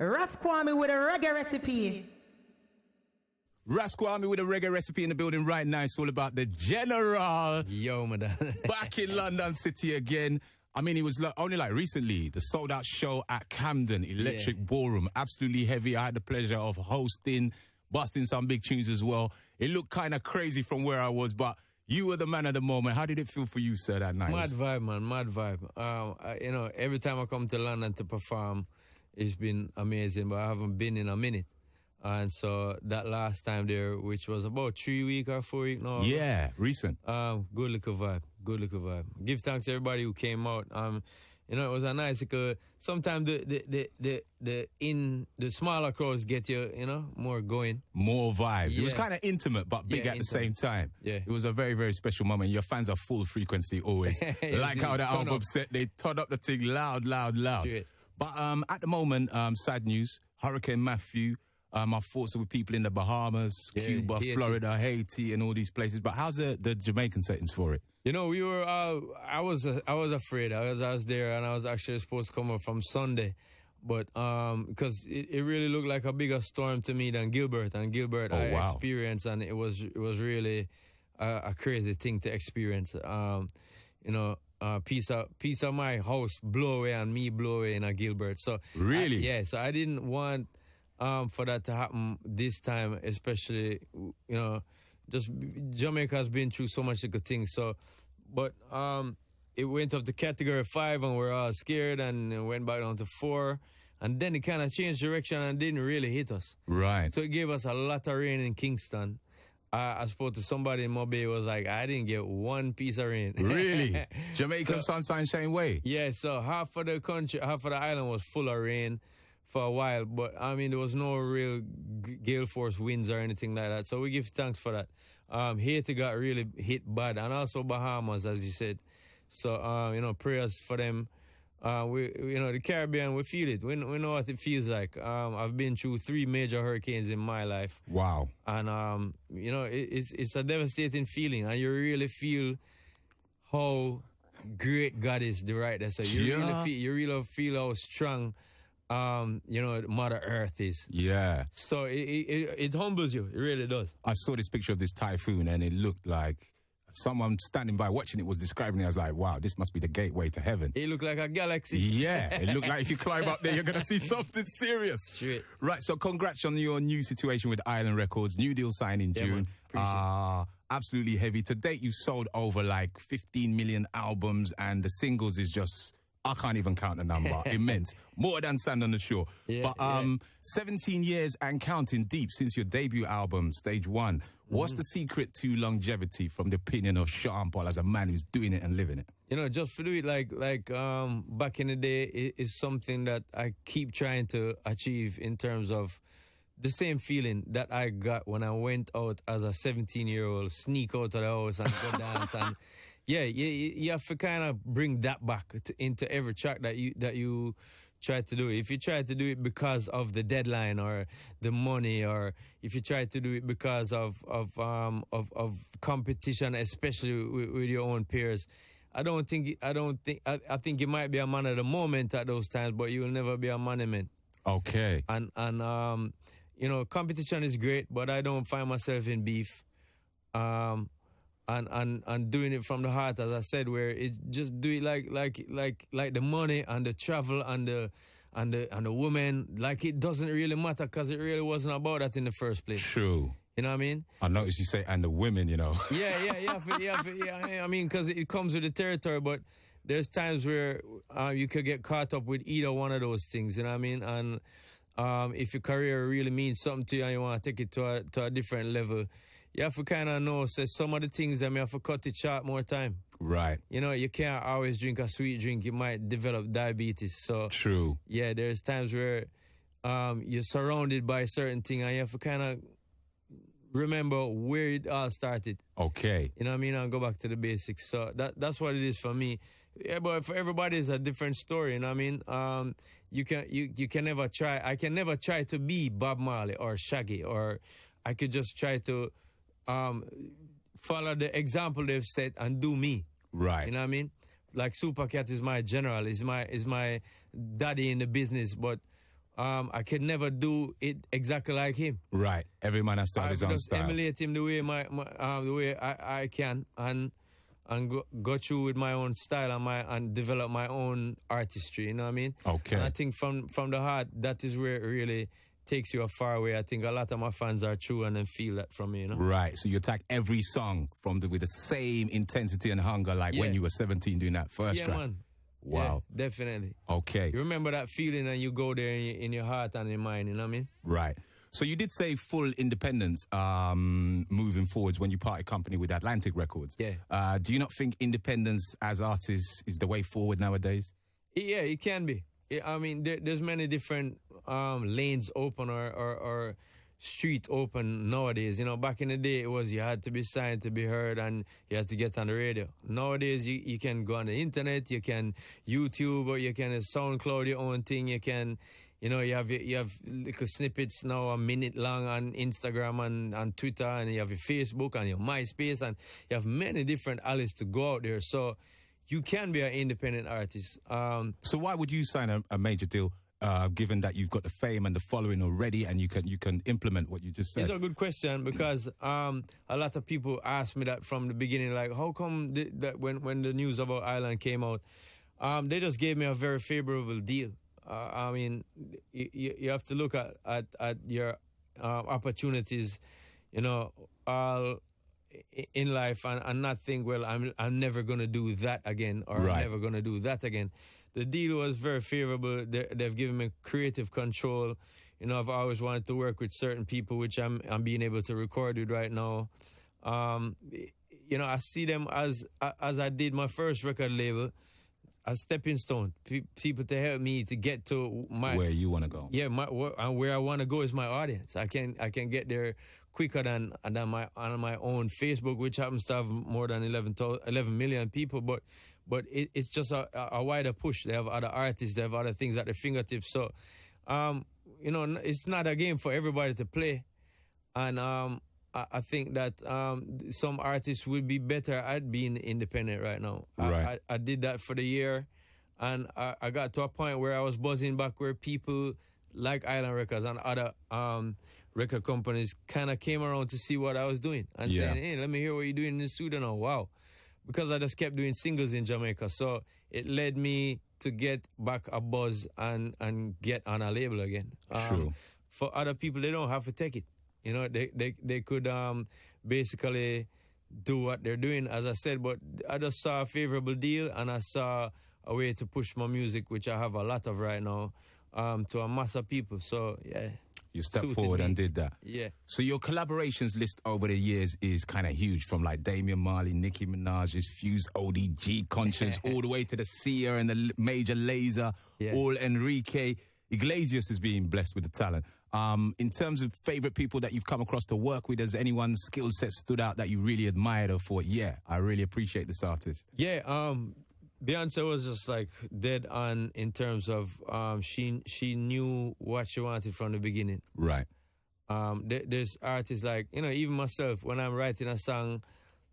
Rasquami with a reggae recipe. Rasquami with a reggae recipe in the building right now. It's all about the General. Yo, madam. Back in London City again. I mean, it was only recently, the sold-out show at Camden, Electric Ballroom. Absolutely heavy. I had the pleasure of hosting, busting some big tunes as well. It looked kind of crazy from where I was, but you were the man at the moment. How did it feel for you, sir, that night? Mad vibe, man. Mad vibe. Every time I come to London to perform, it's been amazing, but I haven't been in a minute. And so that last time there, which was about 3 weeks or 4 weeks now. Yeah, recent. Good little vibe. Give thanks to everybody who came out. It was a nice, sometimes the smaller crowds get you, more going. More vibes. Yeah. It was kind of intimate, but big at the same time. Yeah. It was a very, very special moment. Your fans are full frequency always. Like how the album set, they turn up the thing loud. Straight. But at the moment, sad news, Hurricane Matthew, my thoughts are with people in the Bahamas, Cuba, Florida, Haiti, and all these places. But how's the Jamaican settings for it? We were. I was afraid. I was there, and I was actually supposed to come up from Sunday, but because it really looked like a bigger storm to me than Gilbert. And Gilbert, experienced, and it was really a crazy thing to experience. Piece of my house blow away and me blow away in a Gilbert. So really, so I didn't want for that to happen this time, especially just Jamaica's been through so much good things. So, but it went up to category 5 and we're all scared, and it went back down to 4, and then it kind of changed direction and didn't really hit us. Right. So it gave us a lot of rain in Kingston. I spoke to somebody in Mobay, was like, I didn't get one piece of rain. Really? Jamaican sunshine, same way? Yeah, so half of the country, half of the island was full of rain for a while, but I mean, there was no real gale force winds or anything like that. So we give thanks for that. Haiti got really hit bad, and also Bahamas, as you said. So, prayers for them. The Caribbean, we feel it. We know what it feels like. I've been through 3 major hurricanes in my life. Wow. And, it's a devastating feeling, and you really feel how great God is right there. So you really feel how strong Mother Earth is. Yeah. So it humbles you. It really does. I saw this picture of this typhoon, and it looked like someone standing by watching it was describing it. I was like, wow, this must be the gateway to heaven. It looked like a galaxy. Yeah. It looked like if you climb up there, you're going to see something serious. Straight. Right. So congrats on your new situation with Island Records. New deal signed in June. Absolutely heavy. To date, you've sold over 15 million albums, and the singles is just, I can't even count the number. Immense. More than Sand on the Shore. Yeah, but 17 years and counting deep since your debut album, Stage 1. What's the secret to longevity from the opinion of Sean Paul as a man who's doing it and living it? Just to do it like back in the day is something that I keep trying to achieve in terms of the same feeling that I got when I went out as a 17-year-old, sneak out of the house and go dance. And yeah, you have to kind of bring that back into every track that you try to do. If you try to do it because of the deadline or the money, or if you try to do it because of competition, especially with your own peers, I think you might be a man of the moment at those times, but you will never be a monument. Okay. And competition is great, but I don't find myself in beef. And doing it from the heart, as I said, where it just do it like the money and the travel and the woman, like it doesn't really matter, because it really wasn't about that in the first place. True. You know what I mean? I noticed you say and the women, Yeah. I mean, because it comes with the territory, but there's times where you could get caught up with either one of those things. You know what I mean? And if your career really means something to you and you want to take it to a different level, you have to kind of know, some of the things that you have to cut it short more time. Right. You can't always drink a sweet drink. You might develop diabetes. So true. Yeah, there's times where you're surrounded by certain things and you have to kind of remember where it all started. Okay. You know what I mean? And go back to the basics. So that's what it is for me. Yeah, but for everybody it's a different story. You know what I mean? You can never try. I can never try to be Bob Marley or Shaggy, or I could just try to follow the example they've set and do me. Right. You know what I mean? Like Supercat is my general, is my daddy in the business, but I can never do it exactly like him. Right. Every man has to have his own just style. emulate him the way the way I can, and go through with my own style and develop my own artistry. You know what I mean? Okay. And I think from the heart, that is where it really takes you a far way. I think a lot of my fans are true and then feel that from me. You know? Right. So you attack every song with the same intensity and hunger like when you were 17 doing that first track. Man. Wow. Yeah, definitely. Okay. You remember that feeling and you go there in your heart and your mind, you know what I mean? Right. So you did say full independence moving forwards when you parted company with Atlantic Records. Yeah. Do you not think independence as artists is the way forward nowadays? Yeah, it can be. I mean, there's many different lanes open or street open nowadays. You know, back in the day, it was you had to be signed to be heard and you had to get on the radio. Nowadays, you can go on the internet, you can YouTube, or you can SoundCloud your own thing. You can, you know, you have little snippets now a minute long on Instagram and Twitter, and you have your Facebook and your MySpace, and you have many different alleys to go out there. So you can be an independent artist. So why would you sign a major deal? Given that you've got the fame and the following already, and you can implement what you just said? It's a good question because a lot of people asked me that from the beginning. Like, how come that when the news about Island came out, they just gave me a very favorable deal. I mean, you have to look at your opportunities, you know, all in life, and not think, well, I'm never gonna do that again, or Right. I'm never gonna do that again. The deal was very favorable. They've given me creative control. You know, I've always wanted to work with certain people, which I'm being able to record with right now. You know, I see them as I did my first record label, a stepping stone. People to help me to get to where you want to go. Yeah, and where I want to go is my audience. I can get there quicker than on my own Facebook, which happens to have more than 11 million people, but it's just a wider push. They have other artists, they have other things at their fingertips. So, you know, it's not a game for everybody to play. And I think that some artists would be better at being independent right now. Right. I did that for the year, and I got to a point where I was buzzing back where people like Island Records and other record companies kind of came around to see what I was doing and saying, hey, let me hear what you're doing in the studio now. Wow. Because I just kept doing singles in Jamaica. So it led me to get back a buzz and get on a label again. True. For other people, they don't have to take it. You know, they could basically do what they're doing, as I said. But I just saw a favorable deal, and I saw a way to push my music, which I have a lot of right now, to a mass of people. So, yeah. You stepped forward and did that. Yeah. So your collaborations list over the years is kind of huge, from like Damian Marley, Nicki Minaj's, Fuse, ODG, Conscious, all the way to the Sia and the Major Lazer, all Enrique. Iglesias is being blessed with the talent. In terms of favorite people that you've come across to work with, has anyone's skill set stood out that you really admired or thought, yeah, I really appreciate this artist? Yeah, Beyonce was just like dead on in terms of she knew what she wanted from the beginning. Right. There's artists like, you know, even myself, when I'm writing a song,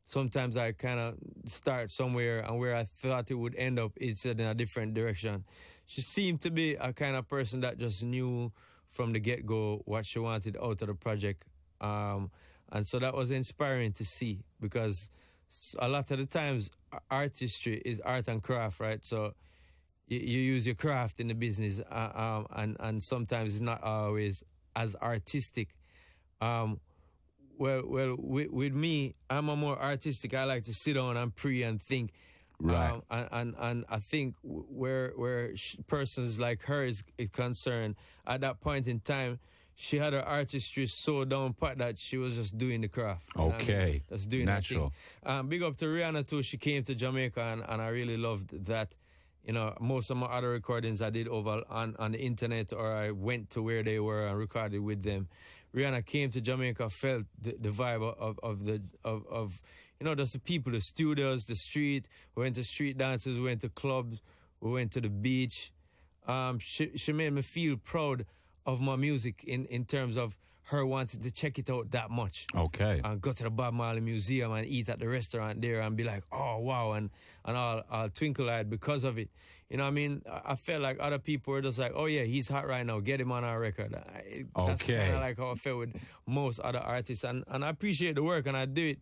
sometimes I kind of start somewhere, and where I thought it would end up, it's in a different direction. She seemed to be a kind of person that just knew from the get-go what she wanted out of the project. And so that was inspiring to see, because a lot of the times artistry is art and craft, right? So you use your craft in the business, and sometimes it's not always as artistic. With me, I'm a more artistic. I like to sit down and pray and think. Right. And I think where persons like her is concerned, at that point in time, she had her artistry so down pat that she was just doing the craft. Okay. I mean? That's doing natural. That thing. Big up to Rihanna too. She came to Jamaica, and I really loved that. You know, most of my other recordings I did over on the internet, or I went to where they were and recorded with them. Rihanna came to Jamaica, felt the vibe of you know, just the people, the studios, the street. We went to street dances, we went to clubs, we went to the beach. She made me feel proud of my music in terms of her wanting to check it out that much. Okay. And go to the Bob Marley Museum and eat at the restaurant there and be like, oh, wow, and I'll twinkle-eyed because of it. You know what I mean? I felt like other people were just like, oh yeah, he's hot right now, get him on our record. That's kind of like how I felt with most other artists. And I appreciate the work, and I did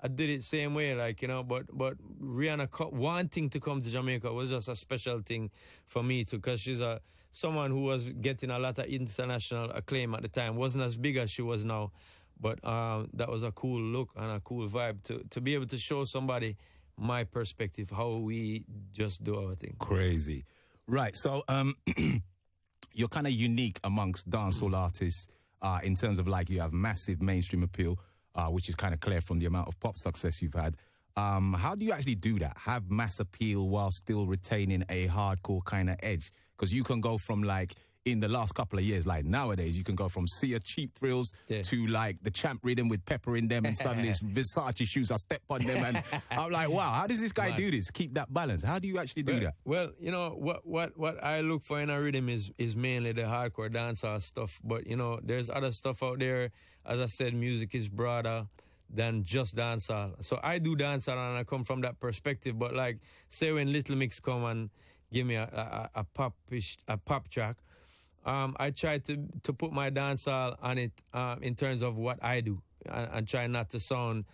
it same way, like, you know, but Rihanna wanting to come to Jamaica was just a special thing for me too, because she's someone who was getting a lot of international acclaim at the time. Wasn't as big as she was now, but that was a cool look and a cool vibe to be able to show somebody my perspective, how we just do our thing. Crazy. Right, so you're kind of unique amongst dancehall artists in terms of, like, you have massive mainstream appeal, which is kind of clear from the amount of pop success you've had. How do you actually do that? Have mass appeal while still retaining a hardcore kind of edge? Because you can go from, like, in the last couple of years, like nowadays, you can go from Sia Cheap Thrills to, like, the Champ Rhythm with Pepper in them, and suddenly it's Versace shoes, I step on them, and I'm like, wow, how does this guy do this? Keep that balance. How do you actually do that? Well, you know, what I look for in a rhythm is mainly the hardcore dancehall stuff, but, you know, there's other stuff out there. As I said, music is broader than just dancehall. So I do dancehall, and I come from that perspective, but, like, say when Little Mix come and give me a pop track, I try to put my dancehall on it in terms of what I do, and try not to sound,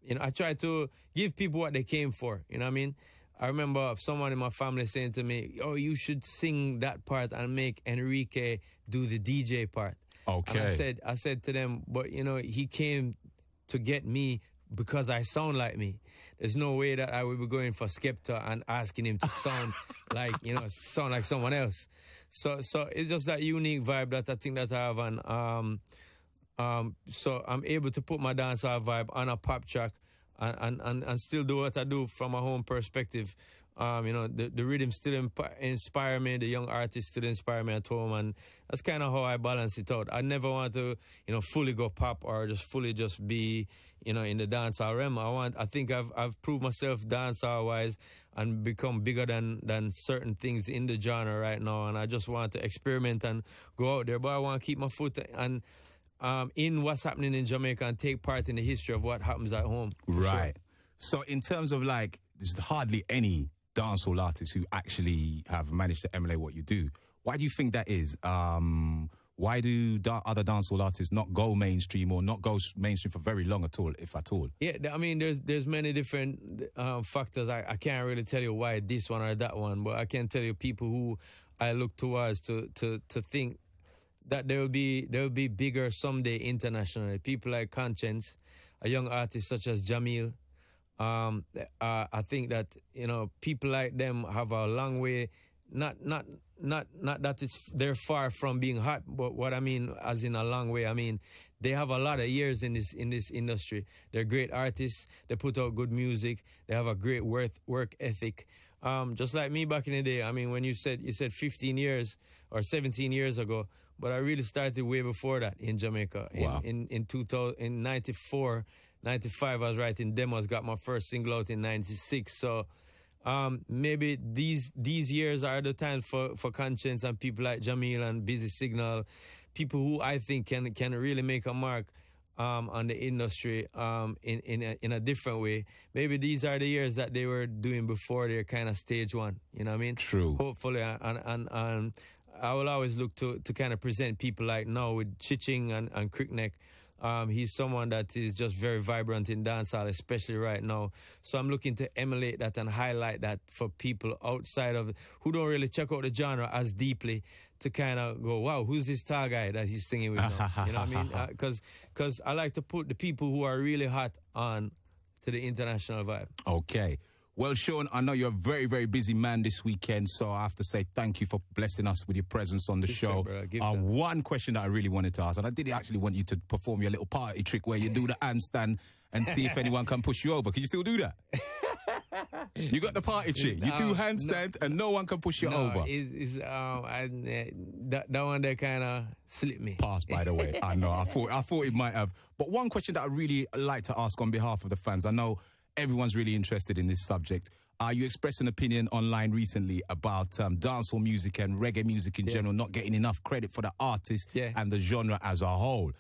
you know, I try to give people what they came for, you know what I mean? I remember someone in my family saying to me, oh, you should sing that part and make Enrique do the DJ part. Okay. And I said to them, but, you know, he came to get me because I sound like me. There's no way that I would be going for Skepta and asking him to sound like, you know, sound like someone else. So it's just that unique vibe that I think that I have, and so I'm able to put my dancehall vibe on a pop track and still do what I do from a home perspective. You know, the rhythm still inspire me, the young artists still inspire me at home, and that's kind of how I balance it out. I never want to, you know, fully go pop or just fully just be, you know, in the dancehall realm. I think I've proved myself dancehall wise and become bigger than certain things in the genre right now, and I just want to experiment and go out there, but I want to keep my foot and in what's happening in Jamaica and take part in the history of what happens at home. Right. Sure. So in terms of, like, there's hardly any dancehall artists who actually have managed to emulate what you do. Why do you think that is? Why do other dancehall artists not go mainstream or not go mainstream for very long at all, if at all? Yeah, I mean, there's many different factors. I can't really tell you why this one or that one, but I can tell you people who I look towards to think that they'll be bigger someday internationally. People like Conscience, a young artist such as Jamil. I think that, you know, people like them have a long way. Not that they're far from being hot, but what I mean, as in a long way, I mean they have a lot of years in this industry. They're great artists. They put out good music. They have a great work ethic. Just like me back in the day. I mean, when you said 15 years or 17 years ago, but I really started way before that in Jamaica. Wow. In 2000, in 94, 95, I was writing demos. Got my first single out in 96. So. Maybe these years are the times for Conscience and people like Jamil and Busy Signal, people who I think can really make a mark on the industry in a different way. Maybe these are the years that they were doing before their kind of stage one. You know what I mean? True. Hopefully, and I will always look to kind of present people like now with Chiching and Crickneck. He's someone that is just very vibrant in dancehall, especially right now. So I'm looking to emulate that and highlight that for people outside of who don't really check out the genre as deeply, to kind of go, wow, who's this tall guy that he's singing with now? You know what I mean? Because I like to put the people who are really hot on to the international vibe. Okay. Well, Sean, I know you're a very, very busy man this weekend, so I have to say thank you for blessing us with your presence on the show. One question that I really wanted to ask, and I did actually want you to perform your little party trick where you do the handstand and see if anyone can push you over. Can you still do that? You got the party trick. You do handstands and no one can push you over. That one there kind of slipped me. Pass, by the way. I know. I thought it might have. But one question that I really like to ask on behalf of the fans, I know everyone's really interested in this subject. You expressed an opinion online recently about dancehall music and reggae music in general not getting enough credit for the artist and the genre as a whole.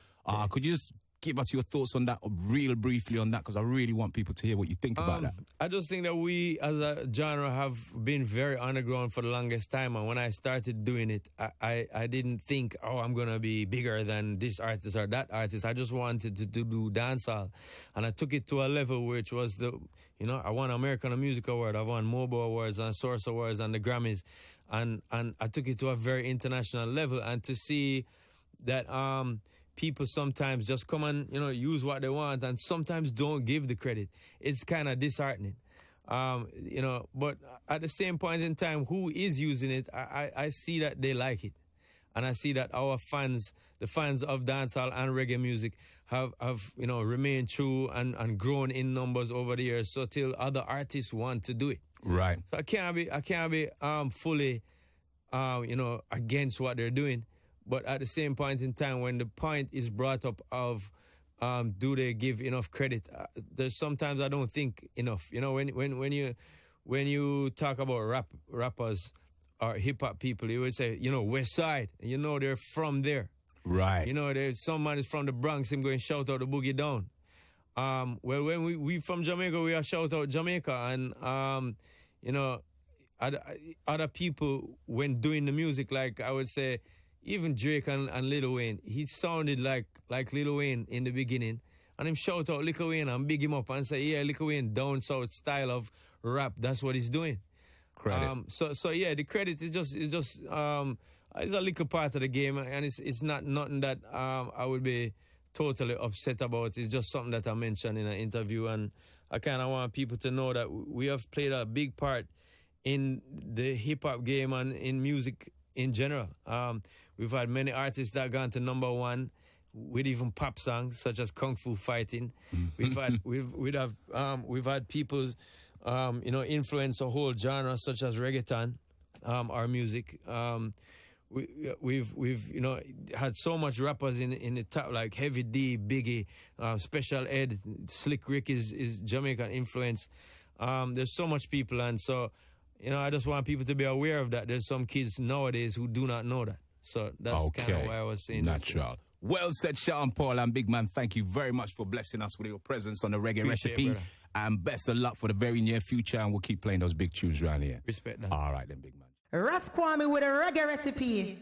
Could you just give us your thoughts on that, real briefly on that, because I really want people to hear what you think about that. I just think that we, as a genre, have been very underground for the longest time. And when I started doing it, I didn't think, I'm going to be bigger than this artist or that artist. I just wanted to do dancehall. And I took it to a level which was I won American Music Award, I won Mobile Awards and Source Awards and the Grammys. And I took it to a very international level. And to see that people sometimes just come and, use what they want and sometimes don't give the credit, it's kind of disheartening. But at the same point in time, who is using it, I see that they like it. And I see that our fans, the fans of dancehall and reggae music, have remained true and grown in numbers over the years. So till other artists want to do it. Right. So I can't be fully, against what they're doing. But at the same point in time, when the point is brought up of, do they give enough credit? There's sometimes I don't think enough. When you talk about rappers or hip hop people, you would say, West Side. They're from there. Right. There's someone is from the Bronx. I'm going to shout out the Boogie Down. Well, when we from Jamaica, we are shout out Jamaica, and other people when doing the music, like I would say, even Drake and Lil Wayne, he sounded like Lil Wayne in the beginning, and him shout out Lil Wayne and big him up and say, yeah, Lil Wayne down south style of rap, that's what he's doing. Credit. So yeah, the credit is just it's a little part of the game, and it's not nothing that I would be totally upset about. It's just something that I mentioned in an interview, and I kind of want people to know that we have played a big part in the hip-hop game and in music in general. We've had many artists that gone to #1 with even pop songs such as Kung Fu Fighting. We've had people influence a whole genre such as reggaeton, our music. We've had so much rappers in the top, like Heavy D, Biggie, Special Ed, Slick Rick is Jamaican influence. There's so much people, and so I just want people to be aware of that. There's some kids nowadays who do not know that. So that's kind of why I was saying natural. Well said, Sean Paul, and big man, thank you very much for blessing us with your presence on the Reggae Recipe. Brother. And best of luck for the very near future, and we'll keep playing those big tunes around here. Respect that. All right then, big man. Rasquami with a reggae recipe.